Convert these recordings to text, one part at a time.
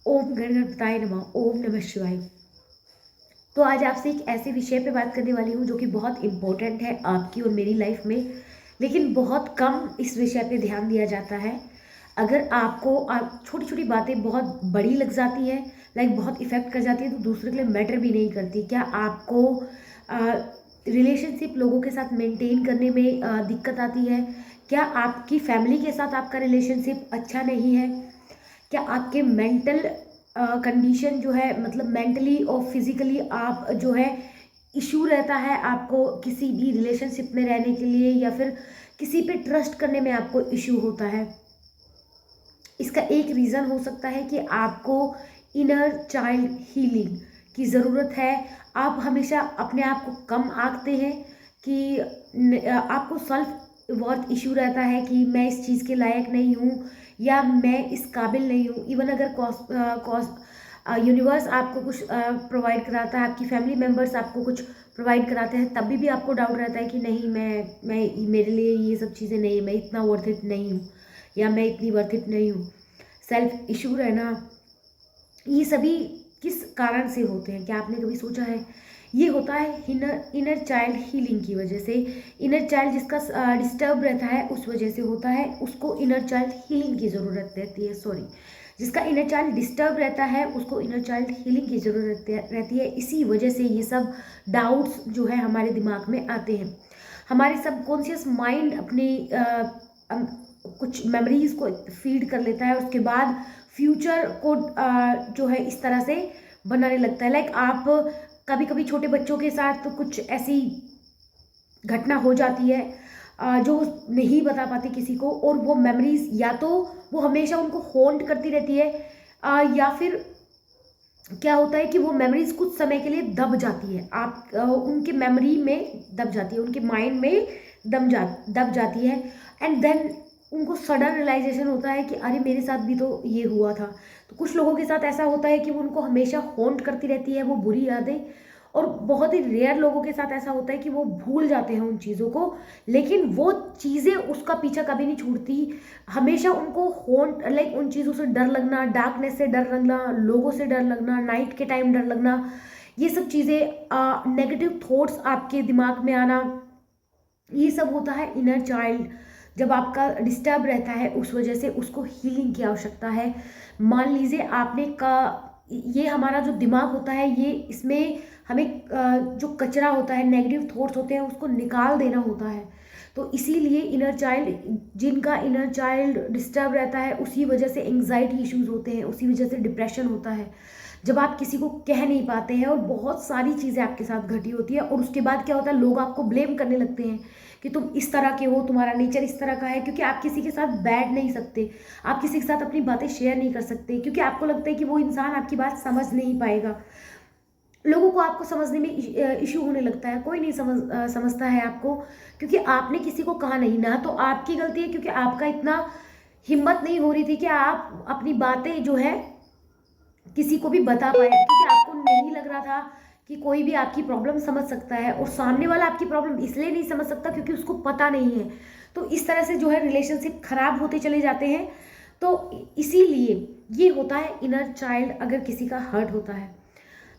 ओम गणगणपताय नमः। ओम नमः शिवाय। तो आज आपसे एक ऐसे विषय पे बात करने वाली हूँ जो कि बहुत इम्पोर्टेंट है आपकी और मेरी लाइफ में, लेकिन बहुत कम इस विषय पे ध्यान दिया जाता है। अगर आपको आप छोटी छोटी बातें बहुत बड़ी लग जाती है, लाइक बहुत इफेक्ट कर जाती है, तो दूसरे के लिए मैटर भी नहीं करती। क्या आपको रिलेशनशिप लोगों के साथ मेंटेन करने में दिक्कत आती है? क्या आपकी फैमिली के साथ आपका रिलेशनशिप अच्छा नहीं है? क्या आपके मेंटल कंडीशन जो है, मतलब मेंटली और फिजिकली आप जो है इशू रहता है आपको किसी भी रिलेशनशिप में रहने के लिए, या फिर किसी पे ट्रस्ट करने में आपको इशू होता है? इसका एक रीज़न हो सकता है कि आपको इनर चाइल्ड हीलिंग की ज़रूरत है। आप हमेशा अपने आप को कम आंकते हैं कि आपको सेल्फ वर्थ इशू रहता है कि मैं इस चीज़ के लायक नहीं हूँ, या मैं इस काबिल नहीं हूँ। इवन अगर यूनिवर्स आपको कुछ प्रोवाइड कराता है, आपकी फैमिली मेम्बर्स आपको कुछ प्रोवाइड कराते हैं, तभी भी आपको डाउट रहता है कि नहीं, मैं मेरे लिए ये सब चीज़ें नहीं, मैं इतना वर्थ इट नहीं हूँ, या मैं इतनी वर्थ इट नहीं हूँ। सेल्फ इशू रहना, ये सभी किस कारण से होते हैं? क्या आपने कभी सोचा है? ये होता है इनर चाइल्ड हीलिंग की वजह से। इनर चाइल्ड जिसका डिस्टर्ब रहता है उस वजह से होता है, उसको इनर चाइल्ड हीलिंग की ज़रूरत रहती है। सॉरी, जिसका इनर चाइल्ड डिस्टर्ब रहता है उसको इनर चाइल्ड हीलिंग की ज़रूरत रहती है। इसी वजह से ये सब डाउट्स जो है हमारे दिमाग में आते हैं। हमारे सबकॉन्शियस माइंड अपनी कुछ मेमोरीज को फीड कर लेता है, उसके बाद फ्यूचर को जो है इस तरह से बनाने लगता है। लाइक आप कभी कभी छोटे बच्चों के साथ तो कुछ ऐसी घटना हो जाती है जो नहीं बता पाती किसी को, और वो मेमोरीज या तो वो हमेशा उनको हॉन्ट करती रहती है, या फिर क्या होता है कि वो मेमोरीज कुछ समय के लिए दब जाती है। आप उनके मेमोरी में दब जाती है, उनके माइंड में दब जाती है। एंड देन उनको सडन रियलाइजेशन होता है कि अरे मेरे साथ भी तो ये हुआ था। तो कुछ लोगों के साथ ऐसा होता है कि वो उनको हमेशा हॉन्ट करती रहती है वो बुरी यादें, और बहुत ही रेयर लोगों के साथ ऐसा होता है कि वो भूल जाते हैं उन चीज़ों को, लेकिन वो चीज़ें उसका पीछा कभी नहीं छूटती। हमेशा उनको हॉन्ट, लाइक उन चीज़ों से डर लगना, डार्कनेस से डर लगना, लोगों से डर लगना, नाइट के टाइम डर लगना, ये सब चीज़ें, नेगेटिव थॉट्स आपके दिमाग में आना, ये सब होता है इनर चाइल्ड जब आपका डिस्टर्ब रहता है। उस वजह से उसको हीलिंग की आवश्यकता है। मान लीजिए आपने का ये हमारा जो दिमाग होता है, ये इसमें हमें जो कचरा होता है, नेगेटिव थॉट्स होते हैं, उसको निकाल देना होता है। तो इसीलिए इनर चाइल्ड, जिनका इनर चाइल्ड डिस्टर्ब रहता है, उसी वजह से एंग्जाइटी इश्यूज होते हैं, उसी वजह से डिप्रेशन होता है। जब आप किसी को कह नहीं पाते हैं और बहुत सारी चीज़ें आपके साथ घटी होती है, और उसके बाद क्या होता है, लोग आपको ब्लेम करने लगते हैं कि तुम इस तरह के हो, तुम्हारा नेचर इस तरह का है, क्योंकि आप किसी के साथ बैठ नहीं सकते, आप किसी के साथ अपनी बातें शेयर नहीं कर सकते, क्योंकि आपको लगता है कि वो इंसान आपकी बात समझ नहीं पाएगा। लोगों को आपको समझने में इशू होने लगता है। कोई नहीं समझता है आपको, क्योंकि आपने किसी को कहा नहीं। ना तो आपकी गलती है, क्योंकि आपका इतना हिम्मत नहीं हो रही थी कि आप अपनी बातें जो है किसी को भी बता पाए, क्योंकि आपको नहीं लग रहा था कि कोई भी आपकी प्रॉब्लम समझ सकता है, और सामने वाला आपकी प्रॉब्लम इसलिए नहीं समझ सकता क्योंकि उसको पता नहीं है। तो इस तरह से जो है रिलेशनशिप खराब होते चले जाते हैं। तो इसीलिए ये होता है इनर चाइल्ड अगर किसी का हर्ट होता है,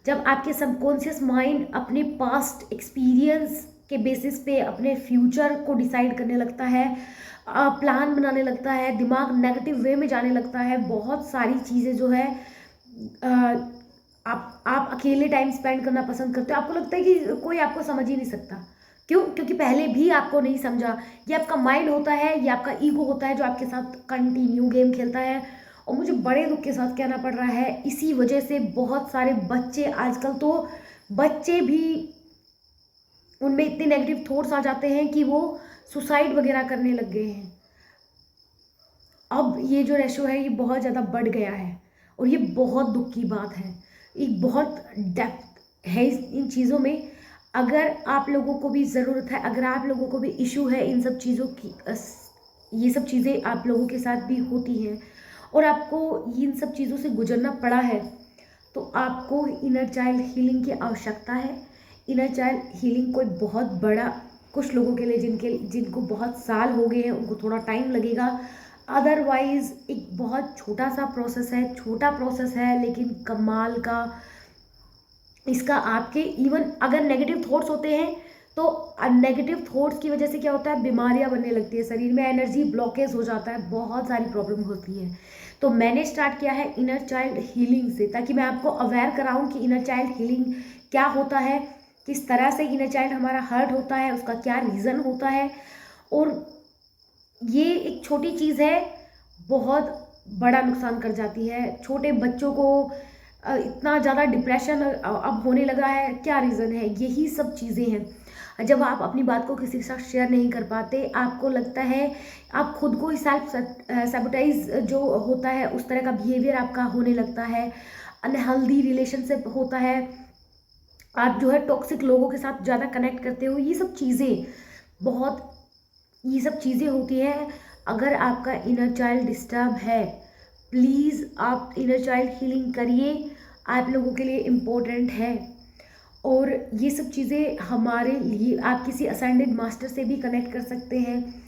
जब आपके सबकॉन्शियस माइंड अपने पास्ट एक्सपीरियंस के बेसिस पे अपने फ्यूचर को डिसाइड करने लगता है, प्लान बनाने लगता है, दिमाग नेगेटिव वे में जाने लगता है, बहुत सारी चीज़ें जो है अ, आप अकेले टाइम स्पेंड करना पसंद करते हो। आपको लगता है कि कोई आपको समझ ही नहीं सकता। क्यों? क्योंकि पहले भी आपको नहीं समझा। ये आपका माइंड होता है, ये आपका ईगो होता है जो आपके साथ कंटिन्यू गेम खेलता है। और मुझे बड़े दुख के साथ कहना पड़ रहा है, इसी वजह से बहुत सारे बच्चे आजकल तो बच्चे भी, उनमें इतने नेगेटिव थॉट्स आ जाते हैं कि वो सुसाइड वगैरह करने लग गए हैं। अब ये जो रेशो है ये बहुत ज़्यादा बढ़ गया है, और ये बहुत दुख की बात है। एक बहुत डेप्थ है इन चीज़ों में। अगर आप लोगों को भी ज़रूरत है, अगर आप लोगों को भी इशू है इन सब चीज़ों की, ये सब चीज़ें आप लोगों के साथ भी होती हैं और आपको इन सब चीज़ों से गुजरना पड़ा है, तो आपको इनर चाइल्ड हीलिंग की आवश्यकता है। इनर चाइल्ड हीलिंग कोई बहुत बड़ा, कुछ लोगों के लिए जिनको बहुत साल हो गए हैं उनको थोड़ा टाइम लगेगा। अदरवाइज़ एक बहुत छोटा सा प्रोसेस है, छोटा प्रोसेस है लेकिन कमाल का। इसका आपके इवन अगर नेगेटिव थॉट्स होते हैं तो नेगेटिव थॉट्स की वजह से क्या होता है, बीमारियां बनने लगती है शरीर में, एनर्जी ब्लॉकेज हो जाता है, बहुत सारी प्रॉब्लम होती है। तो मैंने स्टार्ट किया है इनर चाइल्ड हीलिंग से, ताकि मैं आपको अवेयर कराऊं कि इनर चाइल्ड हीलिंग क्या होता है, किस तरह से इनर चाइल्ड हमारा हर्ट होता है, उसका क्या रीज़न होता है। और ये एक छोटी चीज़ है, बहुत बड़ा नुकसान कर जाती है। छोटे बच्चों को इतना ज़्यादा डिप्रेशन अब होने लगा है, क्या रीज़न है, यही सब चीज़ें हैं। जब आप अपनी बात को किसी के साथ शेयर नहीं कर पाते, आपको लगता है आप खुद को ही सेल्फ सैबोटाइज जो होता है उस तरह का बिहेवियर आपका होने लगता है, अनहेल्दी रिलेशनशिप होता है, आप जो है टॉक्सिक लोगों के साथ ज़्यादा कनेक्ट करते हो, ये सब चीज़ें बहुत, ये सब चीज़ें होती हैं। अगर आपका इनर चाइल्ड डिस्टर्ब है, प्लीज़ आप इनर चाइल्ड हीलिंग करिए, आप लोगों के लिए इम्पोर्टेंट है। और ये सब चीज़ें हमारे लिए, आप किसी असेंडेड मास्टर से भी कनेक्ट कर सकते हैं।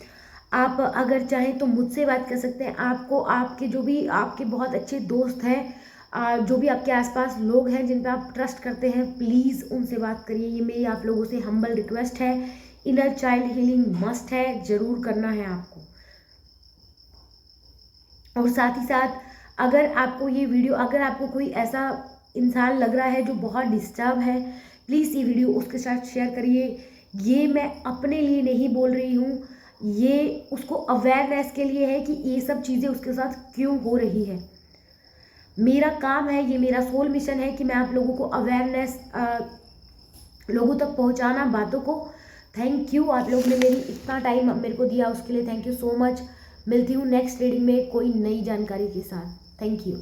आप अगर चाहें तो मुझसे बात कर सकते हैं। आपको आपके जो भी आपके बहुत अच्छे दोस्त हैं, जो भी आपके आसपास लोग हैं जिन पर आप ट्रस्ट करते हैं, प्लीज़ उनसे बात करिए। ये मेरी आप लोगों से हम्बल रिक्वेस्ट है। इनर चाइल्ड हीलिंग मस्ट है, ज़रूर करना है आपको। और साथ ही साथ अगर आपको ये वीडियो, अगर आपको कोई ऐसा इंसान लग रहा है जो बहुत डिस्टर्ब है, प्लीज़ ये वीडियो उसके साथ शेयर करिए। ये मैं अपने लिए नहीं बोल रही हूँ, ये उसको अवेयरनेस के लिए है कि ये सब चीज़ें उसके साथ क्यों हो रही है। मेरा काम है, ये मेरा सोल मिशन है कि मैं आप लोगों को अवेयरनेस लोगों तक पहुंचाना बातों को। थैंक यू, आप लोग ने मेरी इतना टाइम मेरे को दिया, उसके लिए थैंक यू सो मच। मिलती हूँ नेक्स्ट रीडिंग में कोई नई जानकारी के साथ। Thank you.